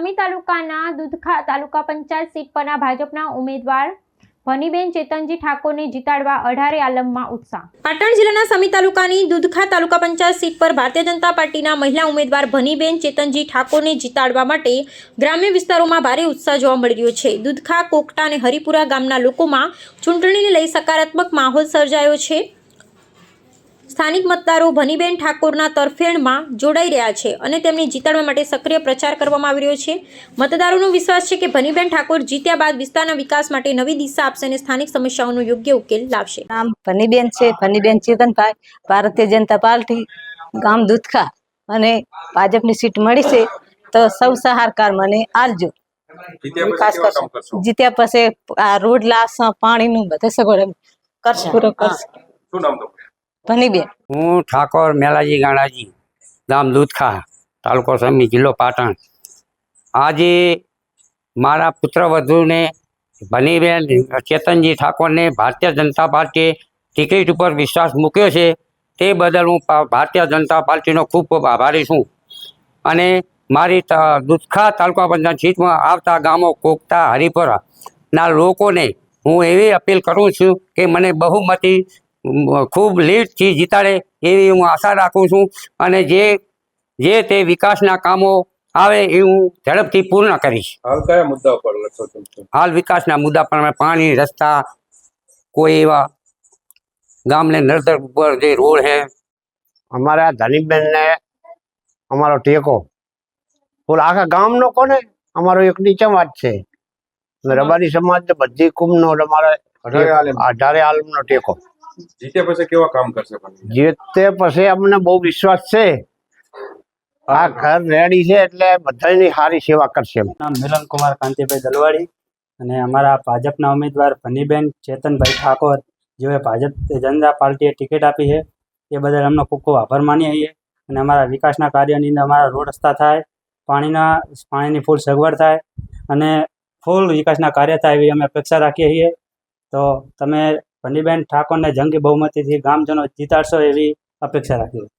સમી તાલુકાના દુધખા તાલુકા પંચાયત સીટ પરના ભાજપના ઉમેદવાર ભનીબેન ચેતનજી ઠાકોરને જીતાડવા અઢારે આલમમાં ઉત્સાહ। પાટણ જિલ્લાના સમી તાલુકાની દુધખા તાલુકા પંચાયત સીટ પર ભારતીય જનતા પાર્ટીના મહિલા ઉમેદવાર ભનીબેન ચેતનજી ઠાકોરને જીતાડવા માટે ગ્રામ્ય વિસ્તારોમાં ભારે ઉત્સાહ જોવા મળી રહ્યો છે। દુધખા, કોકટા અને હરિપુરા ગામના લોકોમાં ચૂંટણીને લઈ સકારાત્મક માહોલ સર્જાયો છે। સ્થાનિક મતદારો ભનીબેન ઠાકોરના તરફેણમાં જોડાઈ રહ્યા છે અને તેમને જીતાડવા માટે સક્રિય પ્રચાર કરવામાં આવી રહ્યો છે। મતદારોનો વિશ્વાસ છે કે ભનીબેન ઠાકોર જીત્યા બાદ વિસ્તારના વિકાસ માટે નવી દિશા આપશે અને સ્થાનિક સમસ્યાઓનો યોગ્ય ઉકેલ લાવશે। નામ ભનીબેન છે, ભનીબેન ચેતનભાઈ, ભારતીય જનતા પાર્ટી, ગામ દુધખા અને ભાજપની સીટ મળી છે તો સૌ સહારકાર મને આલજો। વિકાસ કરશે, જીત્યા પછી આ રોડ લાવશે, પાણીનું બધે સગવડ કરશે, પૂરો કરશે। શું નામ તો ભનીબેન। હું ઠાકોર મેલાજી ગાણાજી, ગામ દુધખા, તાલુકો સમી, જિલ્લો પાટણ। આજે મારા પુત્રવધૂને ભનીબેન ચેતનજી ઠાકોરને ભારતીય જનતા પાર્ટીએ ટિકિટ ઉપર વિશ્વાસ મૂક્યો છે, તે બદલ હું ભારતીય જનતા પાર્ટીનો ખૂબ ખૂબ આભારી છું। અને મારી દુધખા તાલુકા પંચાયત સીટમાં આવતા ગામો કોકતા, હરિપુરાના લોકોને હું એવી અપીલ કરું છું કે મને બહુમતી ખૂબ લીડથી જીતાડે એવી હું આશા રાખું છું અને જે તે વિકાસના કામો આવે એ હું ઝડપથી પૂર્ણ કરીશ। હાલ કયા મુદ્દા પર લખો છો? હાલ વિકાસના મુદ્દા પર પાણી, રસ્તા, કોઈ એવા ગામને નર્ધર ઉપર જે રોડ છે, અમારા ધનીબેનને અમારો ટેકો ફૂલ આખા ગામનો કોને અમારો એક નીચે વાત છે। રબારી સમાજ બધી કુંભનો અમારે 18 આલમનો ટેકો। જીત્યા પછી કેવા કામ કરશે? જીતે પછી અમને બહુ વિશ્વાસ છે, આ ઘર રેડી છે એટલે બધાની સારી સેવા કરશે। નામ મિલન કુમાર કાંતિભાઈ દલવાડી અને અમારા ભાજપના ઉમેદવાર ભનીબેન ચેતનભાઈ ઠાકોર, જેઓએ ભારતીય જનતા પાર્ટીએ ટિકિટ આપી છે એ બદલ અમને ખૂબ ખૂબ આભાર માનીએ છીએ। અને અમારા વિકાસના કાર્યની અંદર અમારા રોડ રસ્તા થાય, પાણીની ફૂલ સગવડ થાય અને ફૂલ વિકાસના કાર્ય થાય એવી અમે અપેક્ષા રાખીએ છીએ। તો તમે ભનીબેન ઠાકોરને જંગી બહુમતીથી ગામજનો જીતાડશો એવી અપેક્ષા રાખીએ।